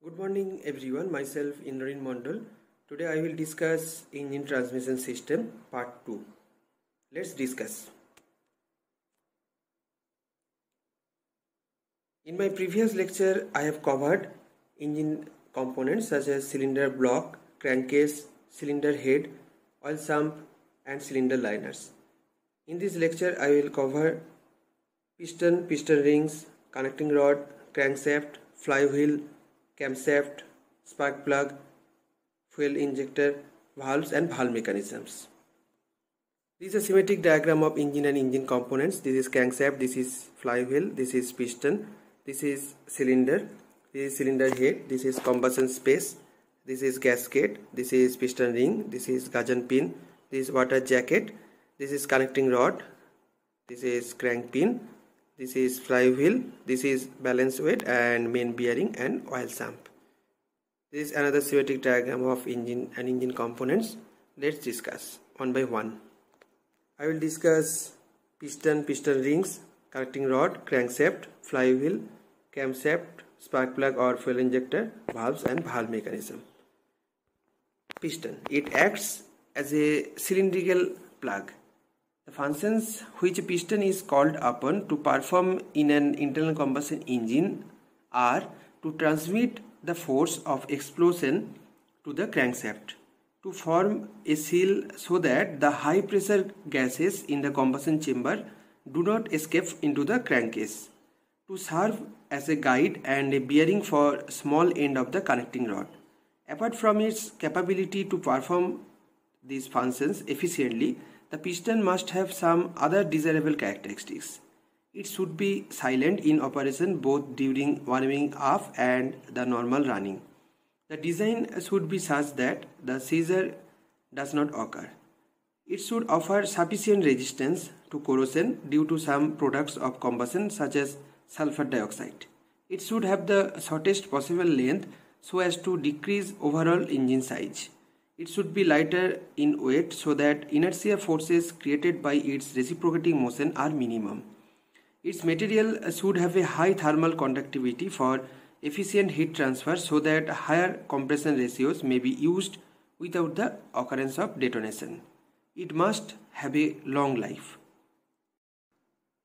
Good morning everyone, myself Indranil Mondal. Today I will discuss engine transmission system part 2. Let's discuss. In my previous lecture I have covered engine components such as cylinder block, crankcase, cylinder head, oil sump and cylinder liners. In this lecture I will cover piston rings, connecting rod, crankshaft, flywheel, camshaft, spark plug, fuel injector, valves and valve mechanisms. This is a schematic diagram of engine and engine components. This is crankshaft, this is flywheel, this is piston, this is cylinder, this is cylinder head, this is combustion space, this is gasket, this is piston ring, this is gudgeon pin, this is water jacket, this is connecting rod, this is crank pin, this is flywheel, this is balance weight and main bearing and oil sump. This is another schematic diagram of engine and engine components. Let's discuss one by one. I will discuss piston rings, connecting rod, crankshaft, flywheel, camshaft, spark plug or fuel injector, valves and valve mechanism. Piston. It acts as a cylindrical plug. The functions which a piston is called upon to perform in an internal combustion engine are to transmit the force of explosion to the crankshaft, to form a seal so that the high pressure gases in the combustion chamber do not escape into the crankcase, to serve as a guide and a bearing for small end of the connecting rod. Apart from its capability to perform these functions efficiently, the piston must have some other desirable characteristics. It should be silent in operation both during warming up and the normal running. The design should be such that the seizure does not occur. It should offer sufficient resistance to corrosion due to some products of combustion such as sulfur dioxide. It should have the shortest possible length so as to decrease overall engine size. It should be lighter in weight so that inertia forces created by its reciprocating motion are minimum. Its material should have a high thermal conductivity for efficient heat transfer so that higher compression ratios may be used without the occurrence of detonation. It must have a long life.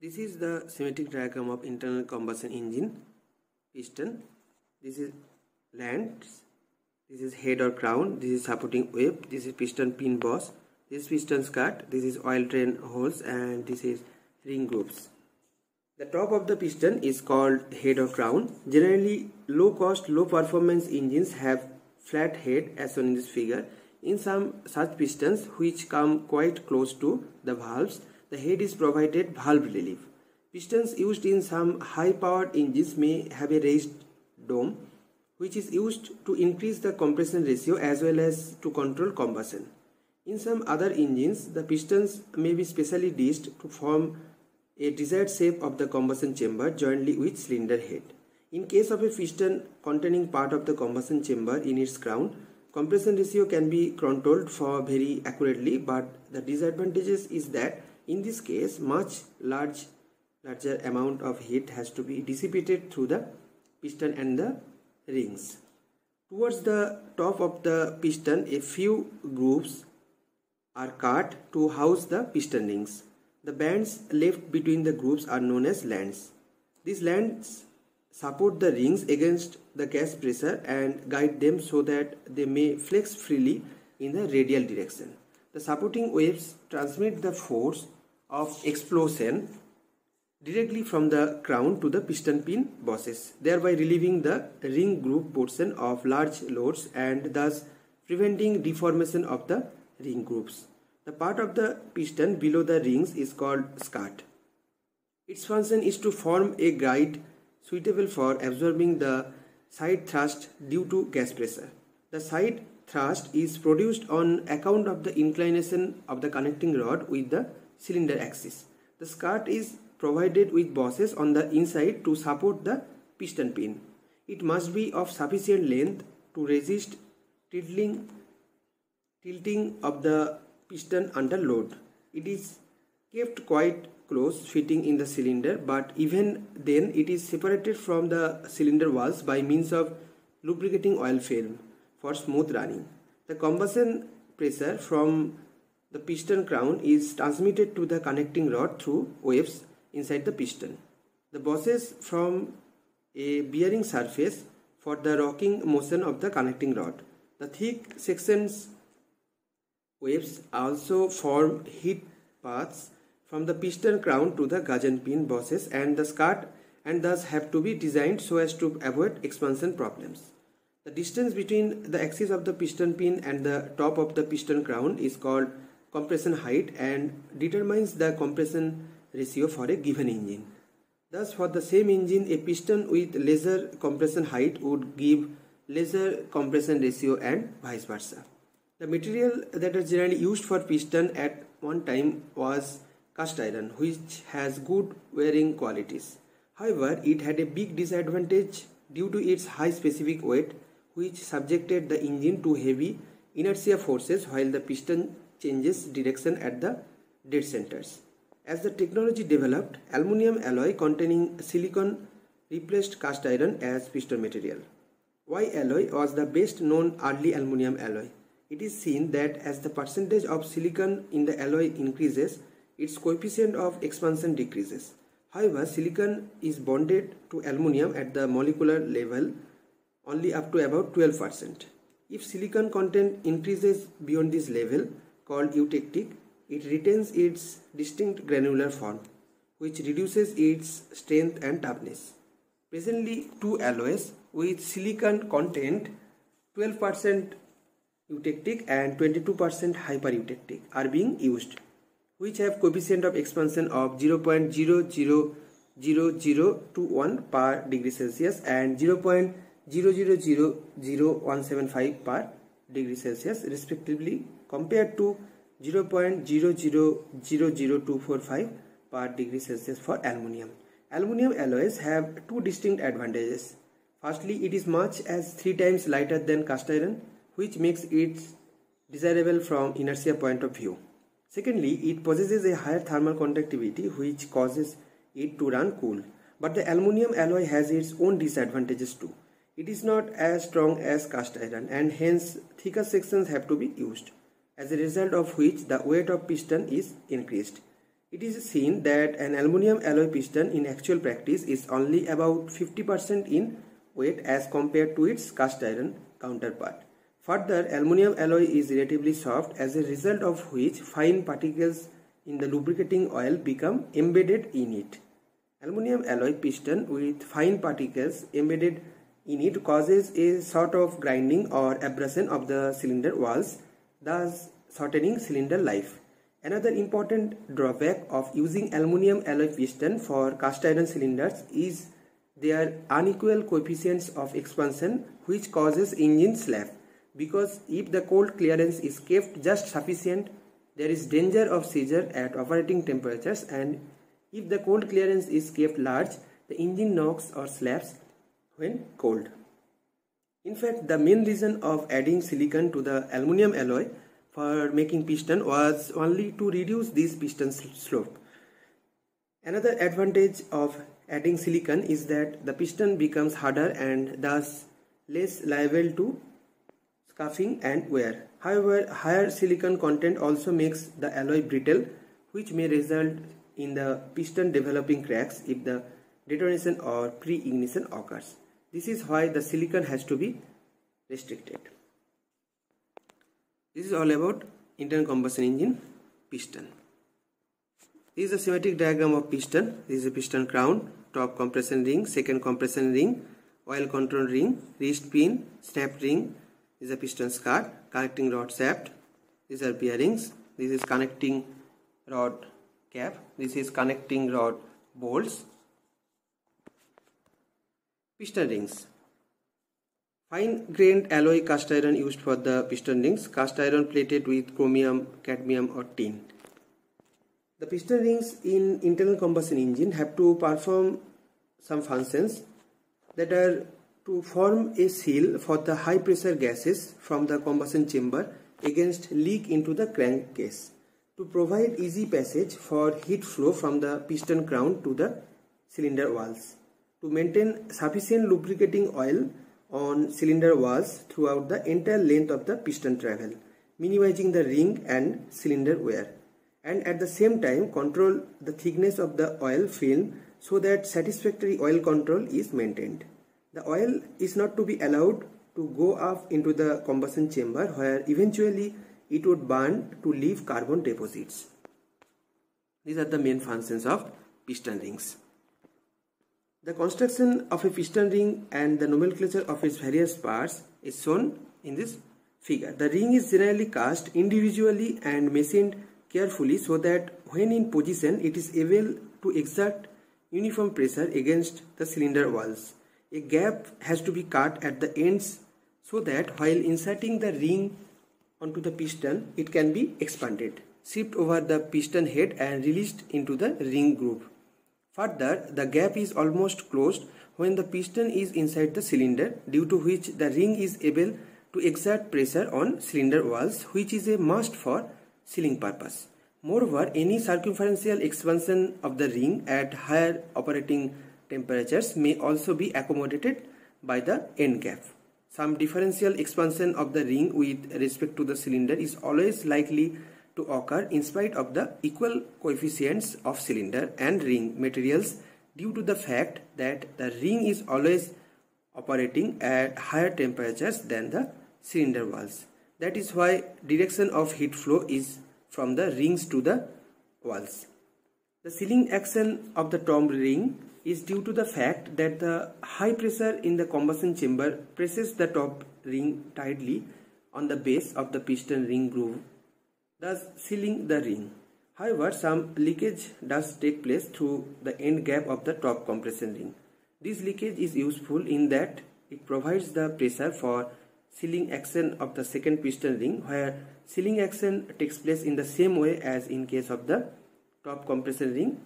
This is the schematic diagram of internal combustion engine. Piston. This is lands. This is head or crown, this is supporting wave, this is piston pin boss, this is piston skirt, this is oil drain holes and this is ring grooves. The top of the piston is called head or crown. Generally, low cost, low performance engines have flat head as shown in this figure. In some such pistons which come quite close to the valves, the head is provided valve relief. Pistons used in some high powered engines may have a raised dome, which is used to increase the compression ratio as well as to control combustion. In some other engines, the pistons may be specially dished to form a desired shape of the combustion chamber jointly with cylinder head. In case of a piston containing part of the combustion chamber in its crown, compression ratio can be controlled for very accurately, but the disadvantages is that in this case much larger amount of heat has to be dissipated through the piston and the rings. Towards the top of the piston, a few grooves are cut to house the piston rings. The bands left between the grooves are known as lands. These lands support the rings against the gas pressure and guide them so that they may flex freely in the radial direction. The supporting waves transmit the force of explosion directly from the crown to the piston pin bosses, thereby relieving the ring groove portion of large loads and thus preventing deformation of the ring grooves. The part of the piston below the rings is called skirt. Its function is to form a guide suitable for absorbing the side thrust due to gas pressure. The side thrust is produced on account of the inclination of the connecting rod with the cylinder axis. The skirt is provided with bosses on the inside to support the piston pin. It must be of sufficient length to resist tilting of the piston under load. It is kept quite close fitting in the cylinder, but even then it is separated from the cylinder walls by means of lubricating oil film for smooth running. The combustion pressure from the piston crown is transmitted to the connecting rod through waves inside the piston. The bosses from a bearing surface for the rocking motion of the connecting rod. The thick sections waves also form heat paths from the piston crown to the gudgeon pin bosses and the skirt, and thus have to be designed so as to avoid expansion problems. The distance between the axis of the piston pin and the top of the piston crown is called compression height and determines the compression ratio for a given engine. Thus, for the same engine, a piston with lesser compression height would give lesser compression ratio and vice versa. The material that was generally used for piston at one time was cast iron, which has good wearing qualities. However, it had a big disadvantage due to its high specific weight, which subjected the engine to heavy inertia forces while the piston changes direction at the dead centers. As the technology developed, aluminum alloy containing silicon replaced cast iron as piston material. Y alloy was the best known early aluminum alloy. It is seen that as the percentage of silicon in the alloy increases, its coefficient of expansion decreases. However, silicon is bonded to aluminum at the molecular level only up to about 12%. If silicon content increases beyond this level, called eutectic, it retains its distinct granular form, which reduces its strength and toughness. Presently, two alloys with silicon content 12% eutectic and 22% hypereutectic are being used, which have coefficient of expansion of 0.000021 per degree Celsius and 0.0000175 per degree Celsius respectively, compared to 0.0000245 per degree Celsius for aluminium. Aluminium alloys have two distinct advantages. Firstly, it is much as 3 times lighter than cast iron, which makes it desirable from inertia point of view. Secondly, it possesses a higher thermal conductivity, which causes it to run cool. But the aluminium alloy has its own disadvantages too. It is not as strong as cast iron, and hence thicker sections have to be used, as a result of which the weight of piston is increased. It is seen that an aluminium alloy piston in actual practice is only about 50% in weight as compared to its cast iron counterpart. Further, aluminium alloy is relatively soft, as a result of which fine particles in the lubricating oil become embedded in it. Aluminium alloy piston with fine particles embedded in it causes a sort of grinding or abrasion of the cylinder walls, thus shortening cylinder life. Another important drawback of using aluminium alloy piston for cast iron cylinders is their unequal coefficients of expansion, which causes engine slap. Because if the cold clearance is kept just sufficient, there is danger of seizure at operating temperatures, and if the cold clearance is kept large, the engine knocks or slaps when cold. In fact, the main reason of adding silicon to the aluminium alloy for making piston was only to reduce this piston slope. Another advantage of adding silicon is that the piston becomes harder and thus less liable to scuffing and wear. However, higher silicon content also makes the alloy brittle, which may result in the piston developing cracks if the detonation or pre-ignition occurs. This is why the silicon has to be restricted. This is all about internal combustion engine piston. This is a schematic diagram of piston. This is a piston crown, top compression ring, second compression ring, oil control ring, wrist pin, snap ring. This is a piston skirt, connecting rod shaft. These are bearings. This is connecting rod cap. This is connecting rod bolts. Piston rings. Fine grained alloy cast iron used for the piston rings. Cast iron plated with chromium, cadmium or tin. The piston rings in internal combustion engine have to perform some functions that are to form a seal for the high pressure gases from the combustion chamber against leak into the crankcase, to provide easy passage for heat flow from the piston crown to the cylinder walls, to maintain sufficient lubricating oil on cylinder walls throughout the entire length of the piston travel, minimizing the ring and cylinder wear, and at the same time control the thickness of the oil film so that satisfactory oil control is maintained. The oil is not to be allowed to go up into the combustion chamber, where eventually it would burn to leave carbon deposits. These are the main functions of piston rings. The construction of a piston ring and the nomenclature of its various parts is shown in this figure. The ring is generally cast individually and machined carefully so that when in position it is able to exert uniform pressure against the cylinder walls. A gap has to be cut at the ends so that while inserting the ring onto the piston, it can be expanded, shipped over the piston head and released into the ring groove. Further, the gap is almost closed when the piston is inside the cylinder, due to which the ring is able to exert pressure on cylinder walls, which is a must for sealing purpose. Moreover, any circumferential expansion of the ring at higher operating temperatures may also be accommodated by the end gap. Some differential expansion of the ring with respect to the cylinder is always likely to occur in spite of the equal coefficients of cylinder and ring materials, due to the fact that the ring is always operating at higher temperatures than the cylinder walls. That is why direction of heat flow is from the rings to the walls. The sealing action of the top ring is due to the fact that the high pressure in the combustion chamber presses the top ring tightly on the base of the piston ring groove, thus sealing the ring. However, some leakage does take place through the end gap of the top compression ring. This leakage is useful in that it provides the pressure for sealing action of the second piston ring, where sealing action takes place in the same way as in case of the top compression ring.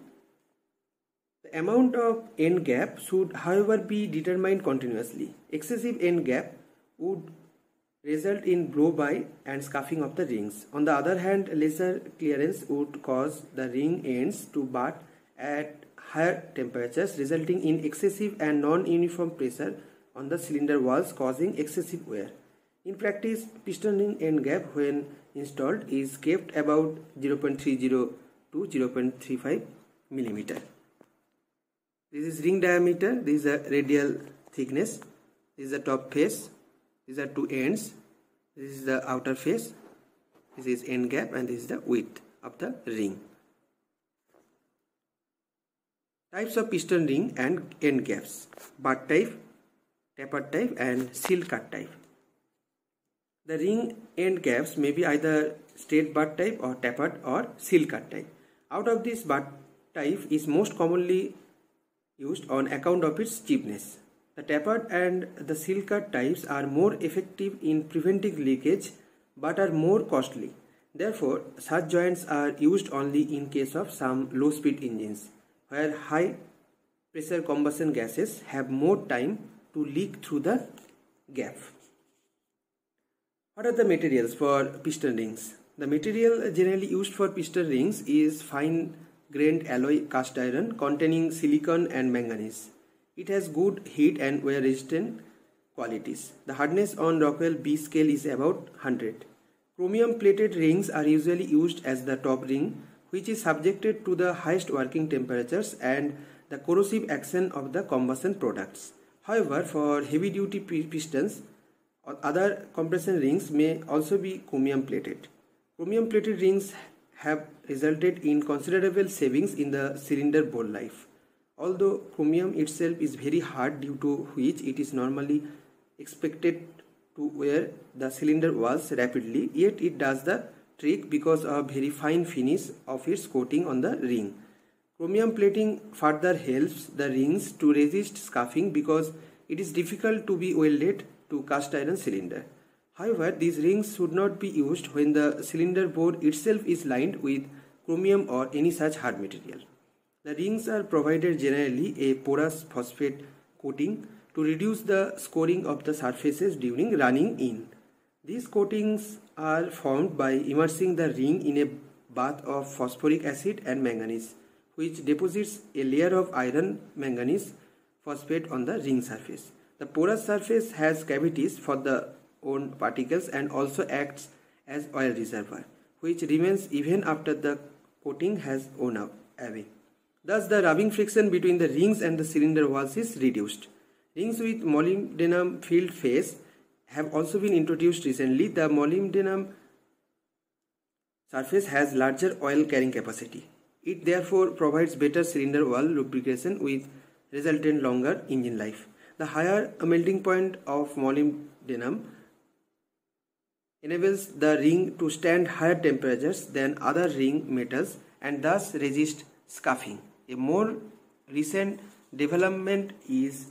The amount of end gap should, however, be determined continuously. Excessive end gap would result in blow-by and scuffing of the rings. On the other hand, lesser clearance would cause the ring ends to butt at higher temperatures, resulting in excessive and non-uniform pressure on the cylinder walls, causing excessive wear. In practice, piston ring end gap when installed is kept about 0.30 to 0.35 mm. This is ring diameter, this is a radial thickness, this is the top face, these are two ends, this is the outer face, this is end gap, and this is the width of the ring. Types of piston ring and end gaps: butt type, tapered type, and seal cut type. The ring end gaps may be either straight butt type or tapered or seal cut type. Out of this, butt type is most commonly used on account of its cheapness. The tapered and the seal cut types are more effective in preventing leakage but are more costly. Therefore, such joints are used only in case of some low speed engines, where high pressure combustion gases have more time to leak through the gap. What are the materials for piston rings? The material generally used for piston rings is fine grained alloy cast iron containing silicon and manganese. It has good heat and wear resistant qualities. The hardness on Rockwell B scale is about 100. Chromium plated rings are usually used as the top ring, which is subjected to the highest working temperatures and the corrosive action of the combustion products. However, for heavy duty pistons, other compression rings may also be chromium plated. Chromium plated rings have resulted in considerable savings in the cylinder bore life. Although chromium itself is very hard, due to which it is normally expected to wear the cylinder walls rapidly, yet it does the trick because of very fine finish of its coating on the ring. Chromium plating further helps the rings to resist scuffing because it is difficult to be welded to cast iron cylinder. However, these rings should not be used when the cylinder bore itself is lined with chromium or any such hard material. The rings are provided generally a porous phosphate coating to reduce the scoring of the surfaces during running in. These coatings are formed by immersing the ring in a bath of phosphoric acid and manganese, which deposits a layer of iron manganese phosphate on the ring surface. The porous surface has cavities for the own particles and also acts as oil reservoir, which remains even after the coating has worn away. Thus, the rubbing friction between the rings and the cylinder walls is reduced. Rings with molybdenum filled face have also been introduced recently. The molybdenum surface has larger oil carrying capacity. It therefore provides better cylinder wall lubrication with resultant longer engine life. The higher melting point of molybdenum enables the ring to stand higher temperatures than other ring metals and thus resist scuffing. A more recent development is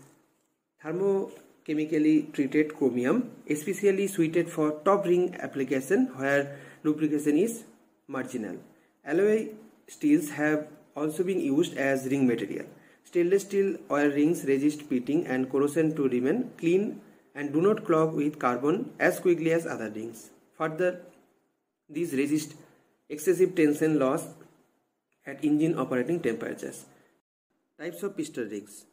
thermochemically treated chromium, especially suited for top ring application where lubrication is marginal. Alloy steels have also been used as ring material. Stainless steel oil rings resist pitting and corrosion to remain clean and do not clog with carbon as quickly as other rings. Further, these resist excessive tension loss at engine operating temperatures. Types of piston rings.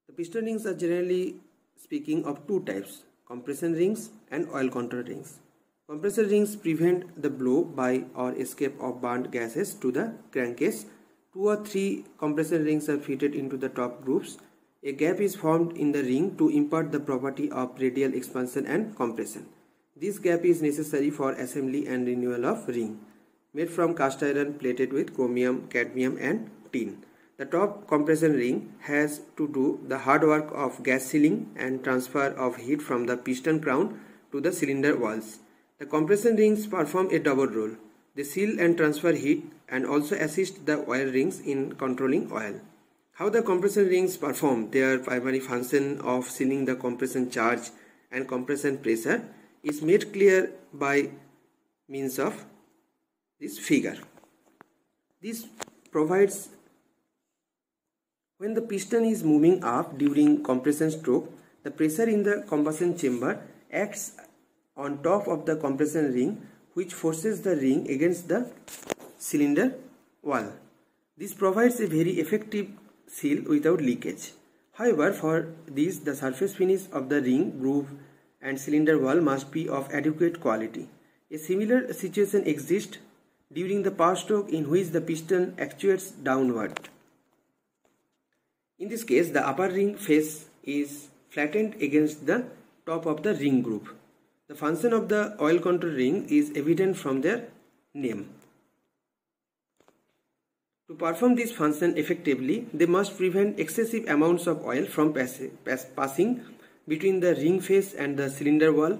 The piston rings are generally speaking of two types: compression rings and oil control rings. Compression rings prevent the blow by or escape of burnt gases to the crankcase. 2 or 3 compression rings are fitted into the top grooves. A gap is formed in the ring to impart the property of radial expansion and compression. This gap is necessary for assembly and renewal of ring, made from cast iron plated with chromium, cadmium and tin. The top compression ring has to do the hard work of gas sealing and transfer of heat from the piston crown to the cylinder walls. The compression rings perform a double role. They seal and transfer heat and also assist the oil rings in controlling oil. How the compression rings perform their primary function of sealing the compression charge and compression pressure is made clear by means of this figure. This provides when the piston is moving up during compression stroke, the pressure in the combustion chamber acts on top of the compression ring, which forces the ring against the cylinder wall. This provides a very effective seal without leakage. However, for this, the surface finish of the ring, groove and cylinder wall must be of adequate quality. A similar situation exists during the power stroke in which the piston actuates downward. In this case, the upper ring face is flattened against the top of the ring groove. The function of the oil control ring is evident from their name. To perform this function effectively, they must prevent excessive amounts of oil from passing between the ring face and the cylinder wall,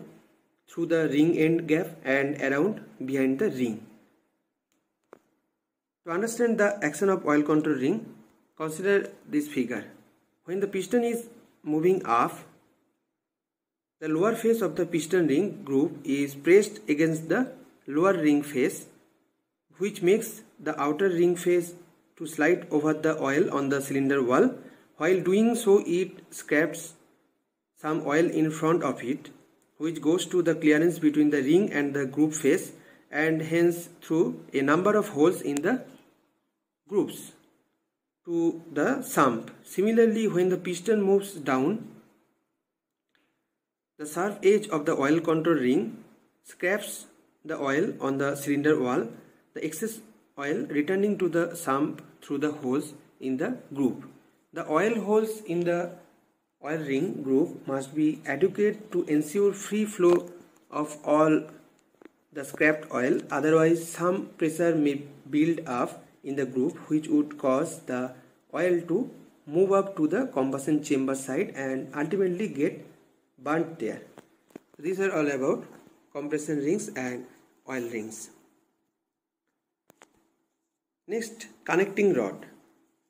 through the ring end gap and around behind the ring. To understand the action of oil control ring, consider this figure. When the piston is moving up, the lower face of the piston ring groove is pressed against the lower ring face, which makes the outer ring face to slide over the oil on the cylinder wall. While doing so, it scrapes some oil in front of it, which goes to the clearance between the ring and the groove face and hence through a number of holes in the grooves to the sump. Similarly, when the piston moves down, the sharp edge of the oil control ring scrapes the oil on the cylinder wall, the excess oil returning to the sump through the holes in the groove. The oil holes in the oil ring groove must be adequate to ensure free flow of all the scrapped oil, otherwise some pressure may build up in the groove, which would cause the oil to move up to the combustion chamber side and ultimately get burnt there. These are all about compression rings and oil rings. Next, connecting rod.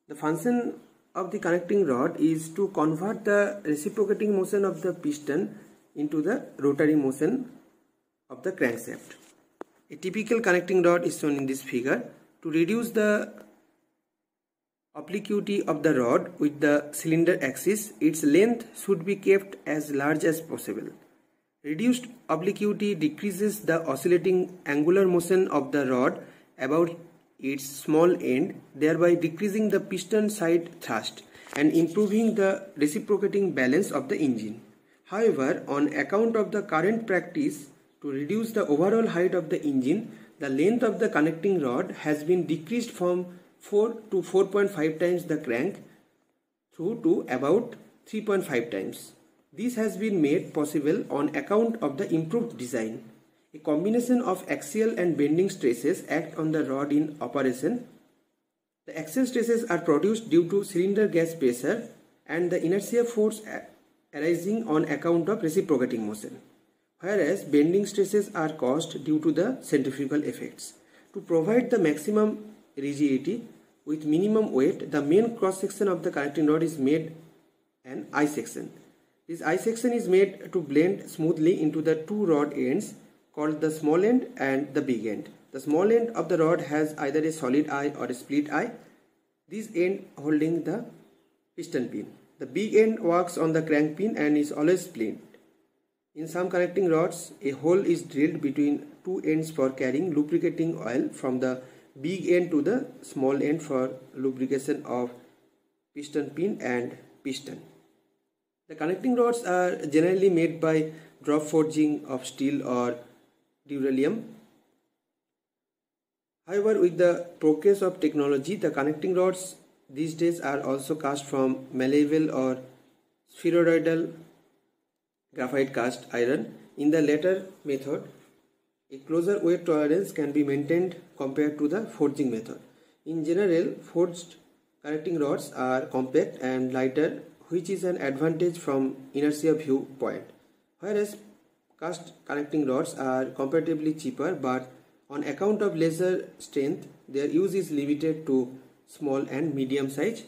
The function of the connecting rod is to convert the reciprocating motion of the piston into the rotary motion of the crankshaft. A typical connecting rod is shown in this figure. To reduce the obliquity of the rod with the cylinder axis, its length should be kept as large as possible. Reduced obliquity decreases the oscillating angular motion of the rod about its small end, thereby decreasing the piston side thrust. and improving the reciprocating balance of the engine. However, on account of the current practice to reduce the overall height of the engine, the length of the connecting rod has been decreased from 4 to 4.5 times the crank through to about 3.5 times. This has been made possible on account of the improved design. A combination of axial and bending stresses act on the rod in operation. The axial stresses are produced due to cylinder gas pressure and the inertia force arising on account of reciprocating motion, whereas bending stresses are caused due to the centrifugal effects. To provide the maximum rigidity with minimum weight, the main cross section of the connecting rod is made an I section. This I section is made to blend smoothly into the two rod ends called the small end and the big end. The small end of the rod has either a solid eye or a split eye, this end holding the piston pin. The big end works on the crank pin and is always split. In some connecting rods, a hole is drilled between two ends for carrying lubricating oil from the big end to the small end for lubrication of piston pin and piston. The connecting rods are generally made by drop forging of steel or duralium. However, with the progress of technology, the connecting rods these days are also cast from malleable or spheroidal graphite cast iron. In the latter method, a closer weight tolerance can be maintained compared to the forging method. In general, forged connecting rods are compact and lighter, which is an advantage from inertia viewpoint, whereas cast connecting rods are comparatively cheaper, but on account of lesser strength, their use is limited to small and medium size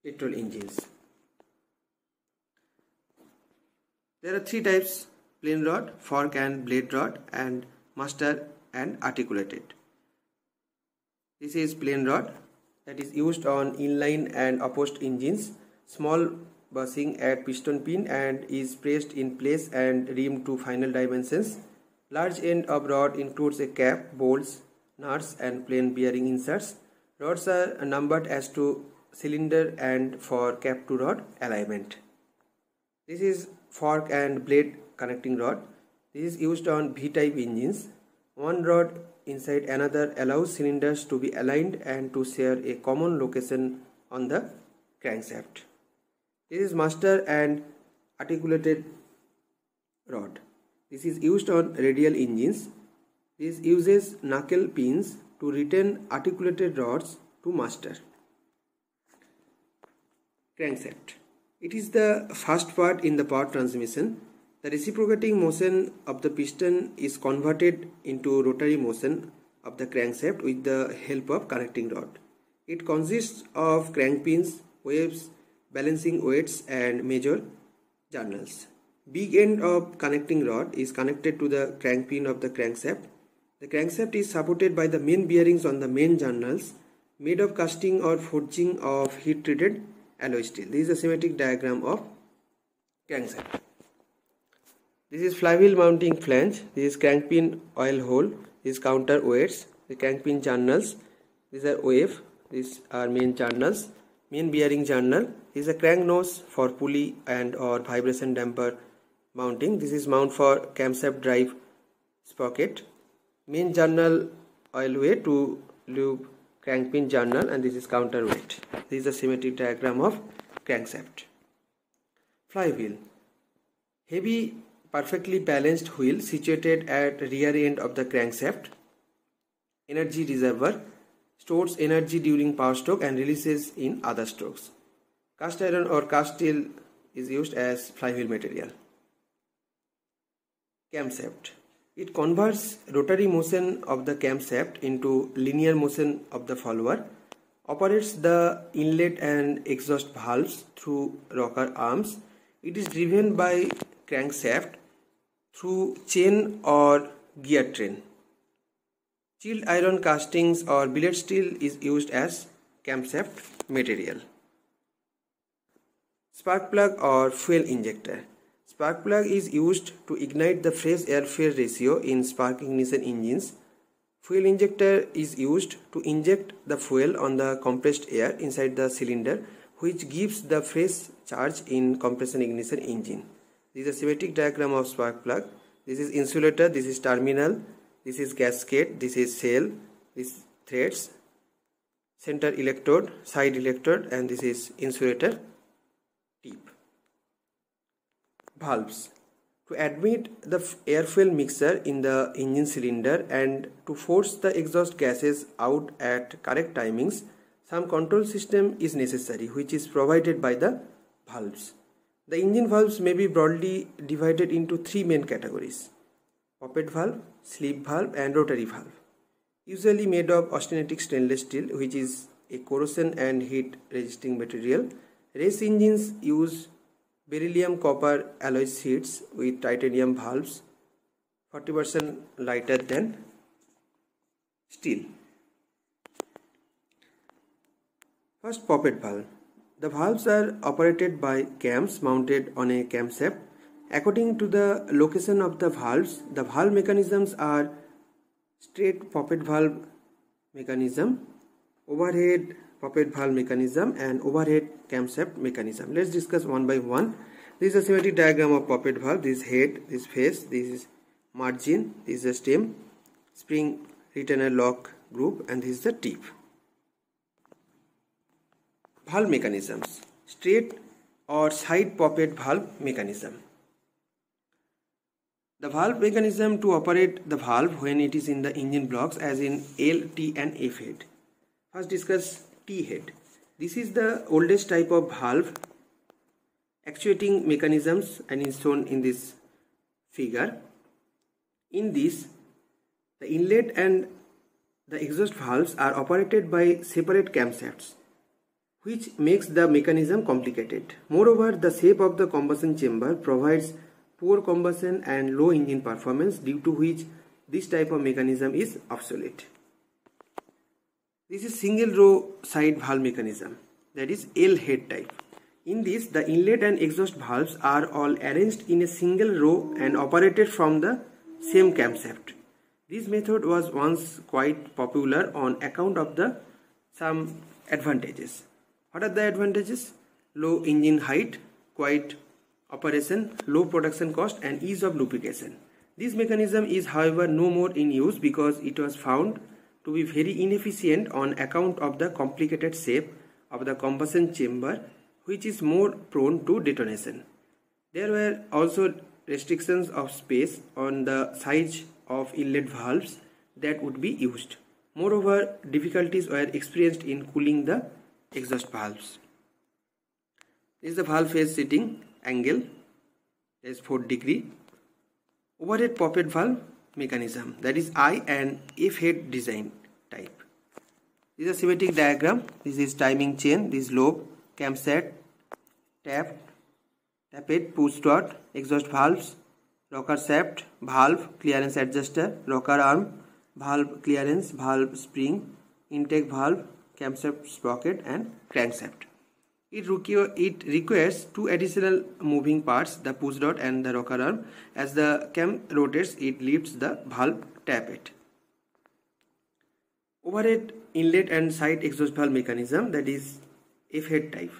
petrol engines. There are three types: plain rod, fork and blade rod, and master and articulated. This is plain rod that is used on inline and opposed engines. Small bushing at piston pin and is pressed in place and rimmed to final dimensions. Large end of rod includes a cap, bolts, nuts and plain bearing inserts. Rods are numbered as to cylinder and for cap to rod alignment. This is fork and blade connecting rod. This is used on V-type engines. One rod inside another allows cylinders to be aligned and to share a common location on the crankshaft. This is master and articulated rod. This is used on radial engines. This uses knuckle pins to retain articulated rods to master. Crankshaft. It is the first part in the power transmission. The reciprocating motion of the piston is converted into rotary motion of the crankshaft with the help of connecting rod. It consists of crank pins, waves, balancing weights and major journals. Big end of connecting rod is connected to the crank pin of the crankshaft. The crankshaft is supported by the main bearings on the main journals made of casting or forging of heat treated alloy steel. This is a schematic diagram of crankshaft. This is flywheel mounting flange. This is crank pin oil hole. This is counter weights. The crank pin journals. These are wave. These are main journals. Main bearing journal. This is a crank nose for pulley and or vibration damper mounting. This is mount for camshaft drive sprocket. Main journal oil way to lube crank pin journal, and this is counterweight. This is a schematic diagram of crankshaft. Flywheel. Heavy, perfectly balanced wheel situated at rear end of the crankshaft. Energy reservoir. Stores energy during power stroke and releases in other strokes. Cast iron or cast steel is used as flywheel material. Camshaft. It converts rotary motion of the camshaft into linear motion of the follower, operates the inlet and exhaust valves through rocker arms. It is driven by crankshaft through chain or gear train. Chilled iron castings or billet steel is used as camshaft material. Spark plug or fuel injector. Spark plug is used to ignite the fresh air-fuel ratio in spark ignition engines. Fuel injector is used to inject the fuel on the compressed air inside the cylinder, which gives the fresh charge in compression ignition engine. This is a schematic diagram of spark plug. This is insulator, this is terminal, this is gasket, this is cell, this is threads, center electrode, side electrode, and this is insulator tip. Valves. To admit the air-fuel mixture in the engine cylinder and to force the exhaust gases out at correct timings, some control system is necessary, which is provided by the valves. The engine valves may be broadly divided into three main categories: poppet valve, slip valve, and rotary valve. Usually made of austenitic stainless steel, which is a corrosion and heat resisting material. Race engines use beryllium copper alloy sheets with titanium valves, 40% lighter than steel. First, poppet valve. The valves are operated by cams mounted on a camshaft. According to the location of the valve mechanisms are straight poppet valve mechanism, overhead poppet valve mechanism, and overhead camshaft mechanism. Let's discuss one by one. This is a schematic diagram of poppet valve. This is head, this is face, this is margin, this is a stem, spring retainer lock group, and this is the tip. Valve mechanisms. Straight or side poppet valve mechanism. The valve mechanism to operate the valve when it is in the engine blocks, as in L, T, and F head. First discuss T head. This is the oldest type of valve actuating mechanisms and is shown in this figure. In this, the inlet and the exhaust valves are operated by separate camshafts, which makes the mechanism complicated. Moreover, the shape of the combustion chamber provides poor combustion and low engine performance, due to which this type of mechanism is obsolete. This is single row side valve mechanism, that is L head type. In this, the inlet and exhaust valves are all arranged in a single row and operated from the same camshaft. This method was once quite popular on account of some advantages. What are the advantages? Low engine height, quiet operation, low production cost, and ease of lubrication. This mechanism is, however, no more in use because it was found to be very inefficient on account of the complicated shape of the combustion chamber, which is more prone to detonation. There were also restrictions of space on the size of inlet valves that would be used. Moreover, difficulties were experienced in cooling the exhaust valves. This is the valve face setting angle, that is 4 degree. Overhead poppet valve mechanism, that is I and F head design type. This is a schematic diagram. This is timing chain, this is lobe, camshaft, tappet, push rod, exhaust valves, rocker shaft, valve, clearance adjuster, rocker arm, valve clearance, valve spring, intake valve, camshaft sprocket, and crankshaft. It requires two additional moving parts, the push rod and the rocker arm. As the cam rotates, it lifts the valve tappet. Overhead inlet and side exhaust valve mechanism, that is F head type.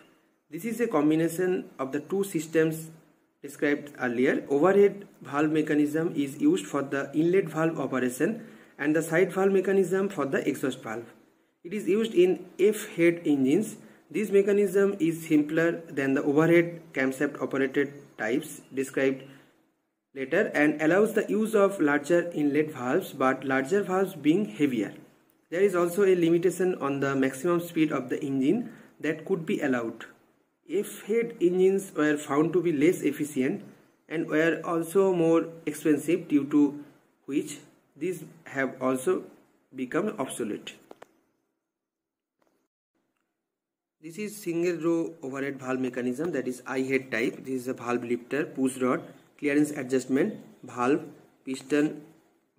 This is a combination of the two systems described earlier. Overhead valve mechanism is used for the inlet valve operation and the side valve mechanism for the exhaust valve. It is used in F head engines. This mechanism is simpler than the overhead camshaft operated types described later and allows the use of larger inlet valves, but larger valves being heavier. There is also a limitation on the maximum speed of the engine that could be allowed. F-head engines were found to be less efficient and were also more expensive, due to which these have also become obsolete. This is single row overhead valve mechanism, that is I-head type. This is a valve lifter, push rod, clearance adjustment, valve, piston,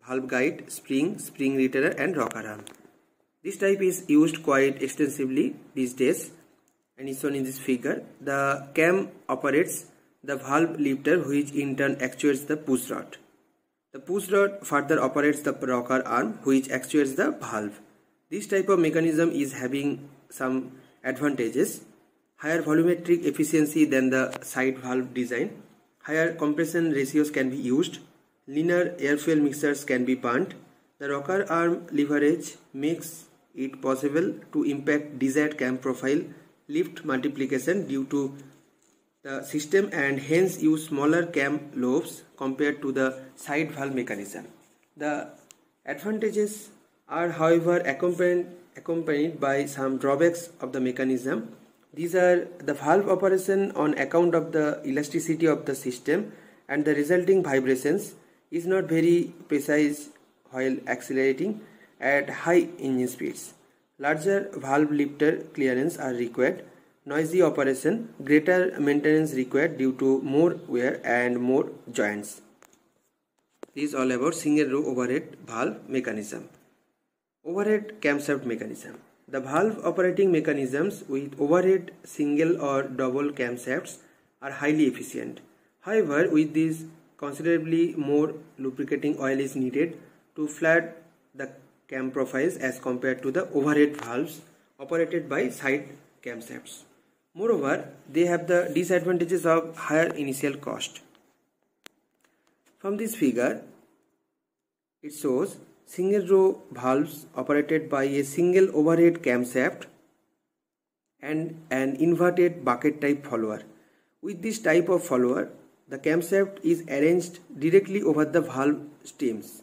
valve guide, spring retainer, and rocker arm. This type is used quite extensively these days and is shown in this figure. The cam operates the valve lifter, which in turn actuates the push rod. The push rod further operates the rocker arm, which actuates the valve. This type of mechanism is having some advantages. higher volumetric efficiency than the side valve design, higher compression ratios can be used, leaner air-fuel mixtures can be burnt. The rocker arm leverage makes it possible to impact desired cam profile lift multiplication due to the system and hence use smaller cam lobes compared to the side valve mechanism. The advantages are however accompanied by some drawbacks of the mechanism. These are the valve operation on account of the elasticity of the system and the resulting vibrations is not very precise while accelerating at high engine speeds. Larger valve lifter clearance are required, noisy operation, greater maintenance required due to more wear and more joints. This is all about single row overhead valve mechanism. Overhead camshaft mechanism. The valve operating mechanisms with overhead single or double camshafts are highly efficient. However, with this considerably more lubricating oil is needed to flat the cam profiles as compared to the overhead valves operated by side camshafts. Moreover, they have the disadvantages of higher initial cost. From this figure, it shows single row valves operated by a single overhead camshaft and an inverted bucket type follower. With this type of follower, the camshaft is arranged directly over the valve stems.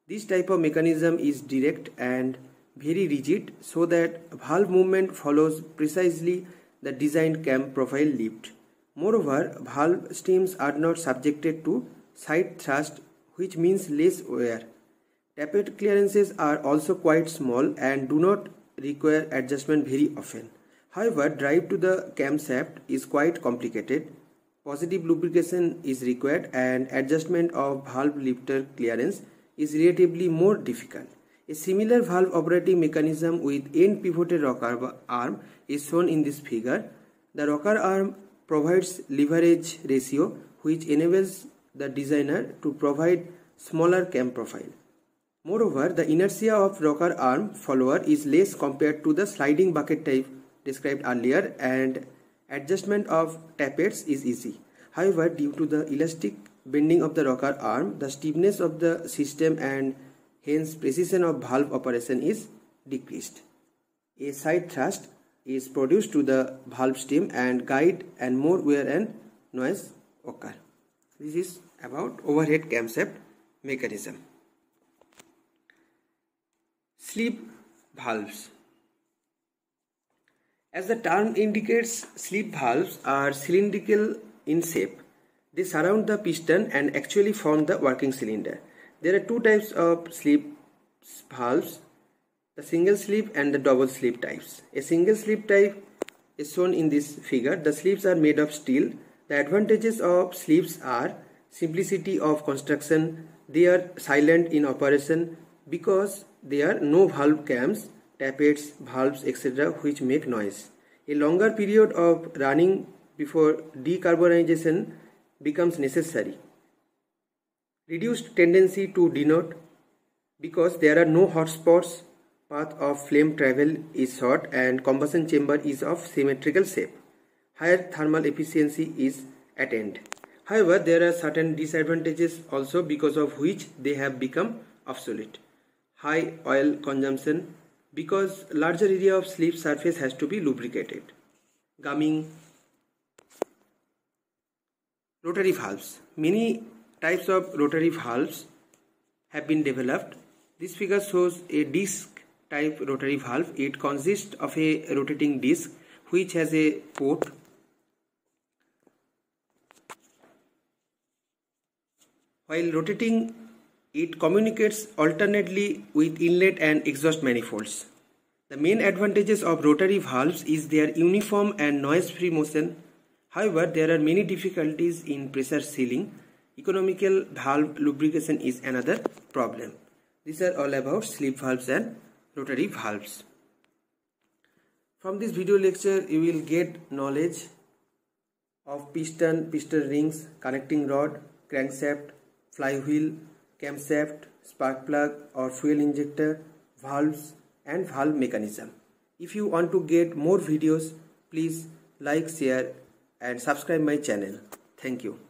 This type of mechanism is direct and very rigid so that valve movement follows precisely the designed cam profile lift. Moreover, valve stems are not subjected to side thrust, which means less wear. Tappet clearances are also quite small and do not require adjustment very often. However, drive to the camshaft is quite complicated. Positive lubrication is required and adjustment of valve lifter clearance is relatively more difficult. A similar valve operating mechanism with end pivoted rocker arm is shown in this figure. The rocker arm provides leverage ratio which enables the designer to provide smaller cam profile. Moreover, the inertia of rocker arm follower is less compared to the sliding bucket type described earlier and adjustment of tappets is easy. However, due to the elastic bending of the rocker arm, the stiffness of the system and hence precision of valve operation is decreased. A side thrust is produced to the valve stem and guide and more wear and noise occur. This is about overhead camshaft mechanism. Sleeve valves. As the term indicates, sleeve valves are cylindrical in shape. They surround the piston and actually form the working cylinder. There are two types of sleeve valves, the single sleeve and the double sleeve types. A single sleeve type is shown in this figure. The sleeves are made of steel. The advantages of sleeves are simplicity of construction. They are silent in operation because there are no valve cams, tappets, valves, etc. which make noise. A longer period of running before decarbonization becomes necessary. Reduced tendency to denote because there are no hot spots, path of flame travel is short and combustion chamber is of symmetrical shape. Higher thermal efficiency is attained. However, there are certain disadvantages also because of which they have become obsolete. High oil consumption because larger area of sleeve surface has to be lubricated. Gumming. Rotary valves. Many types of rotary valves have been developed. This figure shows a disc type rotary valve. It consists of a rotating disc which has a port. While rotating, it communicates alternately with inlet and exhaust manifolds. The main advantages of rotary valves is their uniform and noise-free motion. However, there are many difficulties in pressure sealing. Economical valve lubrication is another problem. These are all about sleeve valves and rotary valves. From this video lecture, you will get knowledge of piston rings, connecting rod, crankshaft, flywheel, camshaft, spark plug or fuel injector, valves and valve mechanism. If you want to get more videos, please like, share and subscribe my channel. Thank you.